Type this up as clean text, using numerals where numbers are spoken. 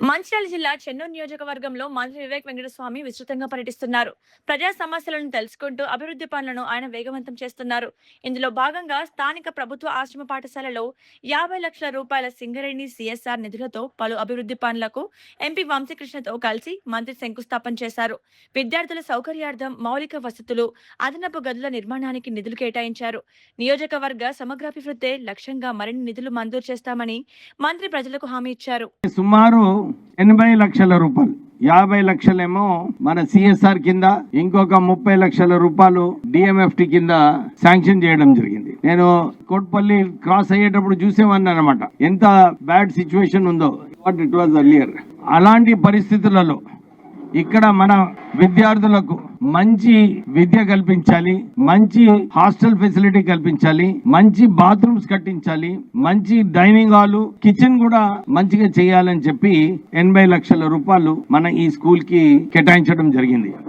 మంచిర్యాల జిల్లా చెన్నూరు నియోజకవర్గంలో మంత్రి వివేక్ వెంకటస్వామి విస్తృతంగా పర్యటిస్తున్నారు. ప్రజా సమస్యలను తెలుసుకుంటూ అభివృద్ధి పనులను ఆయన వేగవంతం చేస్తున్నారు. ఇందులో భాగంగా స్థానిక ప్రభుత్వ ఆశ్రమ పాఠశాలలో 50 లక్షల రూపాయల సింగరేణి సిఎస్ఆర్ నిధులతో పలు అభివృద్ధి పనులకు ఎంపీ వంశీకృష్ణతో కలిసి మంత్రి శంకుస్థాపన చేశారు. విద్యార్థుల సౌకర్యార్థం మౌలిక వసతులు, అదనపు గదుల నిర్మాణానికి నిధులు కేటాయించారు. నియోజకవర్గ సమగ్రాభివృద్ధే లక్ష్యంగా మరిన్ని నిధులు మంజూరు చేస్తామని మంత్రి ప్రజలకు హామీ ఇచ్చారు. సుమారు 80 లక్షల రూపాయలు, 50 లక్షలేమో మన సిఎస్ఆర్ కింద, ఇంకొక 30 లక్షల రూపాయలు డిఎంఎఫ్టి కింద శాంక్షన్ చేయడం జరిగింది. నేను కోట్పల్లి క్రాస్ అయ్యేటప్పుడు చూసేవాడిని అనమాట, ఎంత బ్యాడ్ సిచ్యువేషన్ ఉందో, వాట్ ఇట్ వాజ్ ఎర్లియర్. అలాంటి పరిస్థితులలో ఇక్కడ మన విద్యార్థులకు మంచి విద్య కల్పించాలి, మంచి హాస్టల్ ఫెసిలిటీ కల్పించాలి, మంచి బాత్రూమ్స్ కట్టించాలి, మంచి డైనింగ్ హాల్, కిచెన్ కూడా మంచిగా చేయాలని చెప్పి 80 లక్షల రూపాయలు మన ఈ స్కూల్ కి కేటాయించడం జరిగింది.